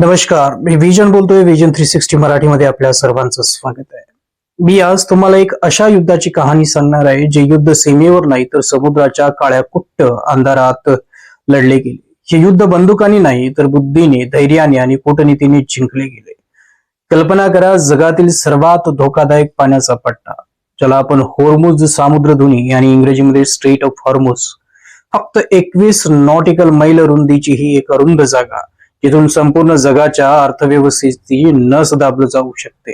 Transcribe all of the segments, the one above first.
नमस्कार, मी विजन बोलतोय. विजन 360 मराठीमध्ये आपल्या सर्वांचं स्वागत आहे. मी आज तुम्हाला एक अशा युद्धाची कहाणी सांगणार आहे जे युद्ध सीमेवर नाही तर समुद्राच्या काळ्या कुट्ट अंधारात लढले गेले. हे युद्ध बंदुकांनी नाही तर बुद्धीने, धैर्याने आणि कूटनीतीने जिंकले गेले. कल्पना करा, जगातील सर्वात धोकादायक पाण्याचा पट्टा, ज्याला आपण होर्मुझ सामुद्रधुनी आणि इंग्रजीमध्ये स्ट्रेट ऑफ हॉर्मुझ, फक्त 21 नॉटिकल मैल रुंदीची ही एक अरुंद जागा, जिथून संपूर्ण जगाच्या अर्थव्यवस्थेची नस दाबलं जाऊ शकते.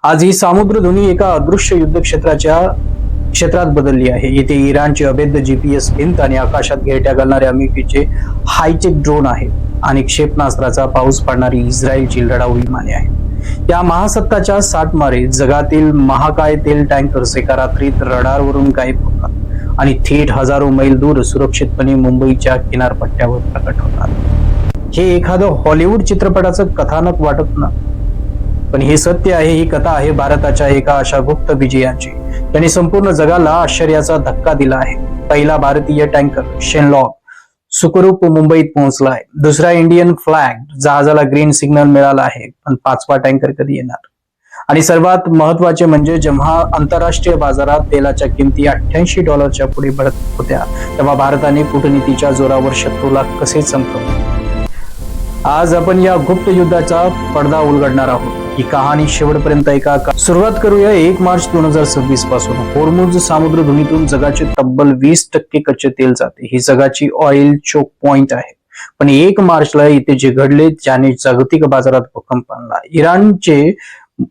आज ही सामुद्रधुनी एका अदृश्य युद्ध क्षेत्रात बदलली आहे. येथे इराणचे अवैध जीपीएस भिंत आणि आकाशात घेरट्या घालणारे अमेरिकेचे हायटेक ड्रोन आहे आणि क्षेपणास्त्राचा पाऊस पाडणारी इस्रायलची लढाऊ विमाने आहेत. या महासत्ताच्या साठमारे जगातील महाकाय तेल टँकर्स एका रात्रीत रडारवरून गायब होतात आणि थेट हजारो मैल दूर सुरक्षितपणे मुंबईच्या किनारपट्ट्यावर प्रकट होतात. हे एखादं हॉलिवूड चित्रपटाचं कथानक वाटत ना, पण हे सत्य आहे. ही कथा आहे भारताच्या एका अशा गुप्त विजयाची ज्याने संपूर्ण जगाला आश्चर्याचा धक्का दिला आहे. पहिला भारतीय टँकर शेनलॉग सुखरूप मुंबईत पोहोचलाय. दुसरा इंडियन फ्लॅग जहाजाला ग्रीन सिग्नल मिळाला आहे. पण पाचवा टँकर कधी येणार? आणि सर्वात महत्वाचे म्हणजे जेव्हा आंतरराष्ट्रीय बाजारात तेलाच्या किमती $88 पुढे बढ़त होत्या, तेव्हा भारताने कूटनीतीच्या जोरावर शत्रूला कसे संपवले. आज आपण या गुप्त युद्धाचा पडदा उलगडणार आहोत. ही कहाणी शेवटपर्यंत ऐका. सुरुवात करूया 1 मार्च 2026 पासून. होर्मुझ सामुद्रधुनीतून जगाचे तब्बल 20% कच्चे तेल जाते. ही जगाची ऑइल चोक पॉइंट आहे. पण 1 मार्चला इथे जे घडले त्याने जागतिक बाजारात भूकंप आणला. इराणचे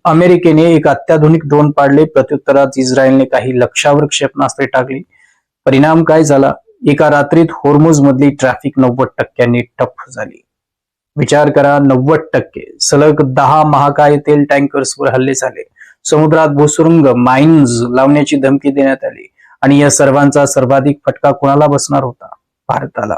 अमेरिकेने एक अत्याधुनिक ड्रोन पाडले. प्रत्युत्तरात इस्रायलने काही लक्ष्यावर क्षेपणास्त्रे टाकली. परिणाम काय झाला? एका रात्रीत होर्मुझ मधली ट्रॅफिक 90% ठप्प झाली. विचार करा, 90%. सलग 10 महाकाय तेल टँकर्सवर हल्ले झाले. समुद्रात भूसुरुंग माइन्स लावण्याची धमकी देण्यात आली. आणि या सर्वांचा सर्वाधिक फटका कोणाला बसणार होता? भारताला.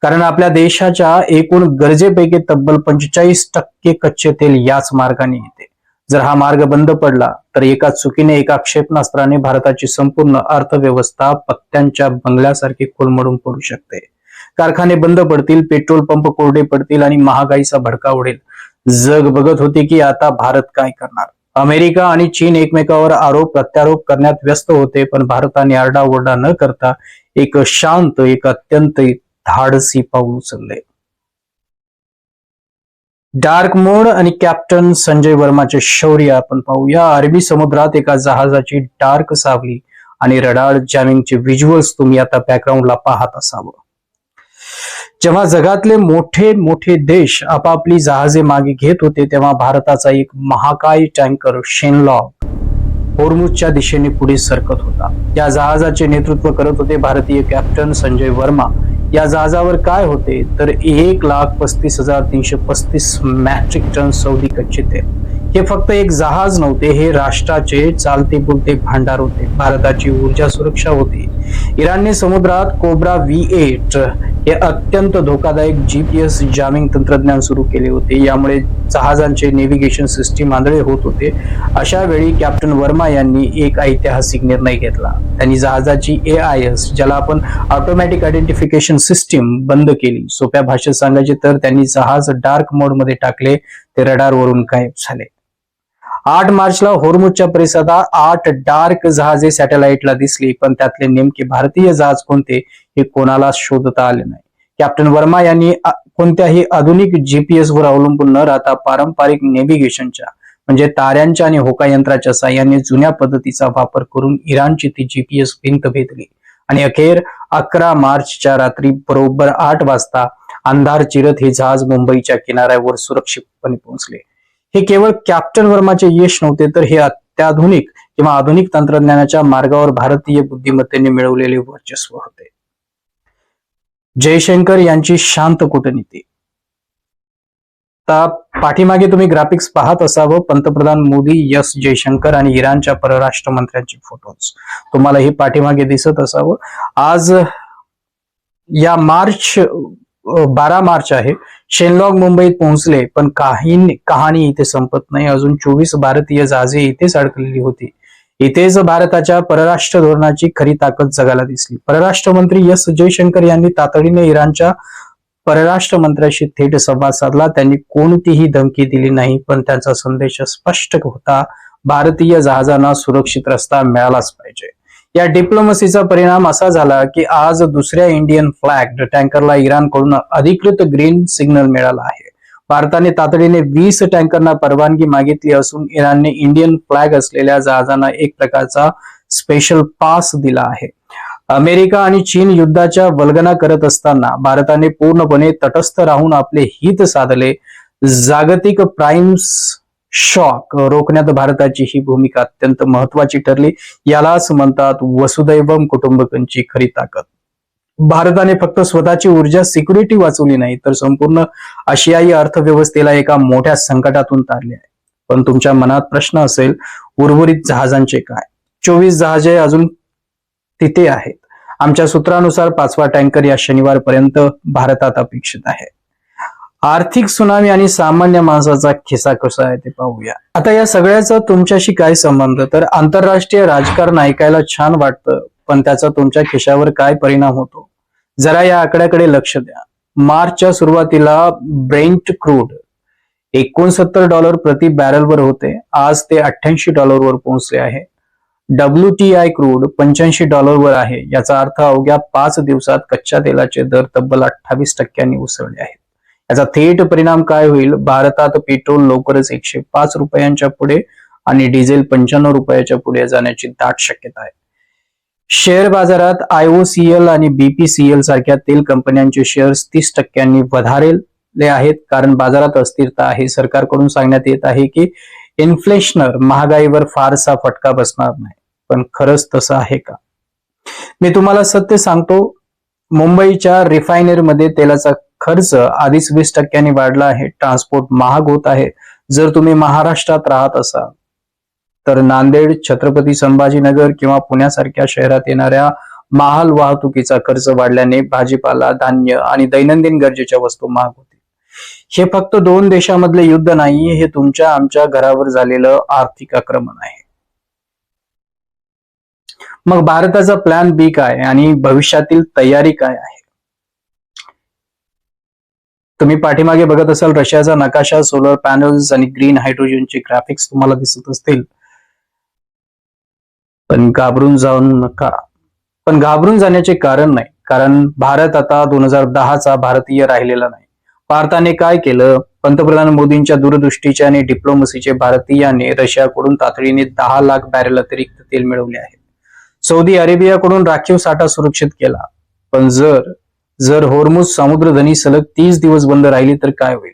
कारण आपल्या देशाच्या एकूण गरजेपैकी तब्बल 45% कच्चे तेल याच मार्गाने येते. जर हा मार्ग बंद पडला तर एका चुकीने, एका क्षेपणास्त्राने भारताची संपूर्ण अर्थव्यवस्था पत्त्यांच्या बंगल्यासारखी कोलमडून पडू शकते. कारखाने बंद पडतील, पेट्रोल पंप कोरडे पडतील आणि महागाईचा भडका उडेल. जग बघत होते की आता भारत काय करणार. अमेरिका आणि चीन एकमेकावर आरोप प्रत्यारोप करण्यात व्यस्त होते, पण भारताने आरडाओरडा न करता एक शांत, एक अत्यंत धाडसी पाऊल उचलले. डार्क मोड आणि कॅप्टन संजय वर्माचे शौर्य आपण पाहूया. अरबी समुद्रात एका जहाजाची डार्क सावली आणि रडार जॅमिंगचे व्हिज्युअल्स तुम्ही आता बॅकग्राऊंडला पाहत असावं. जेव्हा जगातले मोठे मोठे देश आपापली जहाजे मागे घेत होते, तेव्हा भारताचा एक महाकाय टँकर शेनलॉग होर्मुझच्या दिशेने पुढे सरकत होता. या जहाजाचे नेतृत्व करत होते भारतीय कॅप्टन संजय वर्मा. या जहाजावर काय होते तर 1,35,335 मॅट्रिक टन सौदी कच्चे तेल. हे फक्त एक जहाज नव्हते, हे राष्ट्राचे चालते बोलते भांडार होते. भारताची ऊर्जा सुरक्षा होती. इराणने समुद्रात कोब्रा V8 हे अत्यंत धोकादायक जीपीएस जॅमिंग तंत्रज्ञान सुरू केले होते. यामुळे जहाजांचे नेव्हिगेशन सिस्टीम आंधळे होत होते. अशा वेळी कॅप्टन वर्मा यांनी एक ऐतिहासिक निर्णय घेतला. त्यांनी जहाजाची AIS, ज्याला आपण ऑटोमॅटिक आयडेंटिफिकेशन सिस्टीम, बंद केली. सोप्या भाषेत सांगायचे तर त्यांनी जहाज डार्क मोड मध्ये टाकले. ते रडारवरून गायब झाले. 8 मार्चला होर्मुझच्या परिसरात 8 डार्क जहाजे सॅटेलाइटला दिसली, पण त्यातले नेमके भारतीय जहाज कोणते हे कोणाला शोधता आले नाही. कॅप्टन वर्मा यांनी कोणत्याही आधुनिक जीपीएस वर अवलंबून न राहता पारंपरिक नेव्हिगेशनच्या म्हणजे ताऱ्यांच्या आणि होका यंत्राच्या साहाय्याने जुन्या पद्धतीचा वापर करून इराणची ती जीपीएस भिंत भेदली. आणि अखेर 11 मार्चच्या रात्री बरोबर 8 वाजता अंधार चिरत हे जहाज मुंबईच्या किनाऱ्यावर सुरक्षितपणे पोहोचले. हे केवळ कॅप्टन वर्माचे यश नव्हते, तर हे अत्याधुनिक किंवा आधुनिक तंत्रज्ञानाच्या मार्गावर भारतीय बुद्धिमत्तेने मिळवलेले वर्चस्व होते. जयशंकर यांची शांत कूटनीती. पाठीमागे तुम्ही ग्राफिक्स पाहत असावं. पंतप्रधान मोदी, एस जयशंकर आणि इराणच्या परराष्ट्र मंत्र्यांचे फोटोज तुम्हाला हे पाठीमागे दिसत असावं. आज या 12 मार्च आहे. शेनलॉग मुंबईत पोहोचले, पण कहाणी इथे संपत नाही. अजून 24 भारतीय जहाजे इथेच अडकलेली होती. इथेच भारताच्या परराष्ट्र धोरणाची खरी ताकद जगाला दिसली. परराष्ट्र मंत्री एस जयशंकर यांनी तातडीने इराणच्या परराष्ट्र मंत्र्याशी थेट संवाद साधला. त्यांनी कोणतीही धमकी दिली नाही, पण त्यांचा संदेश स्पष्ट होता. भारतीय जहाजांना सुरक्षित रस्ता मिळालाच पाहिजे. या डिप्लोमसीचा परिणाम असा झाला की आज दुसऱ्या इंडियन फ्लॅग्ड टँकरला इराणकडून अधिकृत ग्रीन सिग्नल मिळाला आहे. भारताने तातडीने 20 टँकरना परवानगी मागितली असून इराणने इंडियन फ्लॅग असलेल्या जहाजांना एक प्रकारचा स्पेशल पास दिला आहे. अमेरिका आणि चीन युद्धाच्या वल्गना करत असताना भारताने पूर्णपणे तटस्थ राहून आपले हित साधले. जागतिक प्राइम्स शॉक रोखण्यात भारताची ही भूमिका अत्यंत महत्वाची ठरली. यालाच म्हणतात वसुदैवम कुटुंबकमची खरी ताकद. भारताने फक्त स्वतःची ऊर्जा सिक्युरिटी वाचवली नाही, तर संपूर्ण आशियाई अर्थव्यवस्थेला एका मोठ्या संकटातून तारले आहे. पण तुमच्या मनात प्रश्न असेल, उर्वरित जहाजांचे काय? 24 जहाजे अजून तिथे आहेत. आमच्या सूत्रानुसार 5वा टँकर या शनिवारपर्यंत भारतात अपेक्षित आहे. आर्थिक सुनामी आणि सामान्य माणसाचा खिसा कसा आहे ते पाहूया. आता या सगळ्याचा तुमच्याशी काय संबंध? तर आंतरराष्ट्रीय राजकारण ऐकायला छान वाटतं, पण त्याचा तुमच्या खिशावर काय परिणाम होतो जरा या आकड्याकडे लक्ष द्या. मार्चच्या सुरुवातीला ब्रेंट क्रूड $69 प्रति बॅरलवर होते. आज ते $88 वर पोहोचले आहे. WTI क्रूड $85 वर आहे. याचा अर्थ अवघ्या 5 दिवसात कच्च्या तेलाचे दर तब्बल 28% उसळले आहेत. याचा थेट परिणाम काय होईल? भारतात पेट्रोल लवकरच 105 रुपयांच्या पुढे आणि डिझेल 95 रुपयाच्या पुढे जाण्याची दाट शक्यता आहे. शेअर बाजारात IOCL आणि BPCL सारख्या तेल कंपन्यांचे शेअर्स 30% वधारले आहेत, कारण बाजारात अस्थिरता आहे. सरकारकडून सांगण्यात येत आहे की इन्फ्लेशनर महागाईवर फारसा फटका बसणार नाही, पण खरंच तसं आहे का? मी तुम्हाला सत्य सांगतो, मुंबईच्या रिफायनरीमध्ये तेलाचा खर्च आधीच 20% वाढला आहे. ट्रान्सपोर्ट महाग होत आहे. जर तुम्ही महाराष्ट्रात राहत असाल तर नांदेड, छत्रपती संभाजीनगर किंवा पुण्यासारख्या शहरात येणाऱ्या माल वाहतुकीचा खर्च वाढल्याने भाजीपाला, धान्य आणि दैनंदिन गरजेच्या वस्तू महाग होतील. हे फक्त 2 देशांमधले युद्ध नाही, हे तुमच्या आमच्या घरावर झालेलं आर्थिक आक्रमण आहे. मग भारताचा प्लॅन बी काय आणि भविष्यातील तयारी काय आहे? तुम्ही पाठीमागे बघत असाल रशियाचा नकाशा, सोलर पॅनल्स आणि ग्रीन हायड्रोजनचे ग्राफिक्स तुम्हाला दिसत असतील. पण घाबरून जाऊ नका. पण घाबरून जाण्याचे कारण नाही, कारण भारत आता 2010चा भारतीय राहिलेला नाही. भारताने काय केलं? पंतप्रधान मोदींच्या दूरदृष्टीचे आणि डिप्लोमसीचे भारतीयाने रशियाकडून तातडीने 10 लाख बॅरेल अतिरिक्त तेल मिळवले आहे. सौदी अरेबियाकडून राखीव साठा सुरक्षित केला. पण जर होर्मुझ सामुद्रधनी सलग 30 दिवस बंद राहिली तर काय होईल?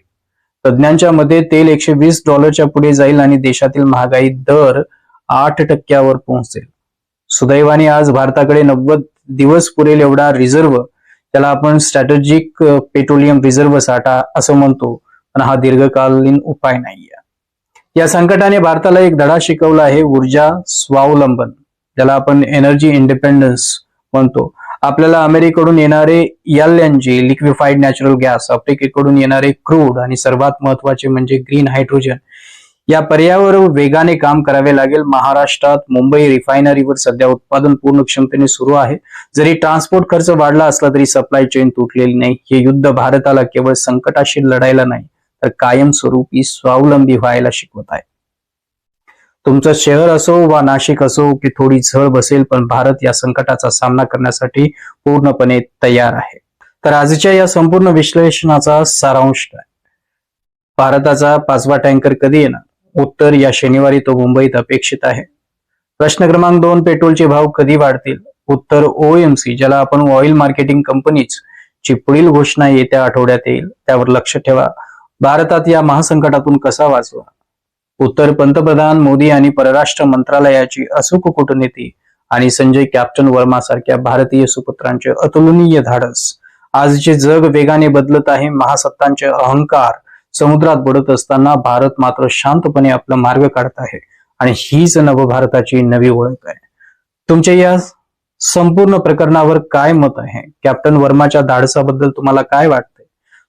तज्ञांच्या मते तेल $120 पुढे जाईल आणि देशातील महागाई दर 8% पोहोचेल. सुदैवाने आज भारताकडे 90 दिवस पुरेल एवढा रिझर्व्ह, त्याला आपण स्ट्रॅटेजिक पेट्रोलियम रिझर्व्ह साठा असं म्हणतो, पण हा दीर्घकालीन उपाय नाहीये. या संकटाने भारताला एक धडा शिकवला आहे, ऊर्जा स्वावलंबन, ज्याला आपण एनर्जी इंडिपेंडन्स म्हणतो. आपल्याला अमेरिकेकडून येणारे LNG लिक्विफाईड नॅचरल गॅस, आफ्रिकेकडून येणारे क्रूड आणि सर्वात महत्वाचे म्हणजे ग्रीन हायड्रोजन या पर्यायावर वेगाने काम करावे लागेल. महाराष्ट्रात मुंबई रिफायनरीवर सध्या उत्पादन पूर्ण क्षमतेने सुरू आहे. जरी ट्रान्सपोर्ट खर्च वाढला असला तरी सप्लाय चेन तुटलेली नाही. हे युद्ध भारताला केवळ संकटाशी लढायला नाही, तर कायमस्वरूपी स्वावलंबी व्हायला शिकवत आहे. तुमचं शहर असो वा नाशिक असो की थोडी झळ बसेल, पण भारत या संकटाचा सामना करण्यासाठी पूर्णपणे तयार आहे. तर आजच्या या संपूर्ण विश्लेषणाचा सारांश काय? भारताचा 5वा टँकर कधी येणार? उत्तर, या शनिवारी तो मुंबईत अपेक्षित आहे. प्रश्न क्रमांक 2, पेट्रोलचे भाव कधी वाढतील? उत्तर, OMC ज्याला आपण ऑइल मार्केटिंग कंपनीज ची पुढील घोषणा येत्या आठवड्यात येईल, त्यावर लक्ष ठेवा. भारतात या महासंकटातून कसा वाचवा? उत्तर, पंतप्रधान मोदी आणि परराष्ट्र मंत्रालयाची अचूक कूटनीती आणि संजय कॅप्टन वर्मा सारख्या भारतीय सुपुत्रांचे अतुलनीय धाडस. आजचे जग वेगाने बदलत आहे. महासत्तांचे अहंकार समुद्रात बुडत असताना भारत मात्र शांतपणे आपला मार्ग काढत आहे आणि हीच नवभारताची नवी ओळख आहे. तुमच्या या संपूर्ण प्रकरणावर काय मत आहे? कॅप्टन वर्माच्या धाडसाबद्दल तुम्हाला काय वाटते?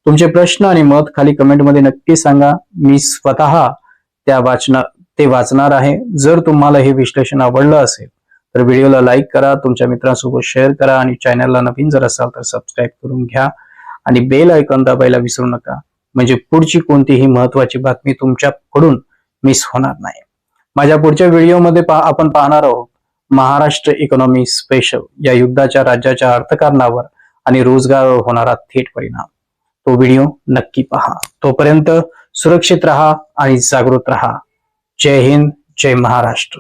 तुमचे प्रश्न आणि मत खाली कमेंटमध्ये नक्की सांगा. मी स्वतः ते वाचणार आहे. जर तुम्हाला हे विश्लेषण आवडलं असेल तर व्हिडिओला लाईक करा, तुमच्या मित्रांसोबत शेअर करा आणि चॅनलला नवीन जर असाल तर सबस्क्राईब करून घ्या. आणि बेल आयकॉन दाबायला विसरू नका, म्हणजे पुढची कोणतीही महत्वाची बातमी तुमच्याकडून मिस होणार नाही. माझ्या पुढच्या व्हिडिओमध्ये आपण पाहणार आहोत महाराष्ट्र इकॉनॉमी स्पेशल या युद्धाच्या राज्याच्या अर्थकारणावर आणि रोजगारावर होणारा थेट परिणाम. तो व्हिडिओ नक्की पहा. तोपर्यंत सुरक्षित राहा आणि जागृत राहा. जय हिंद, जय महाराष्ट्र.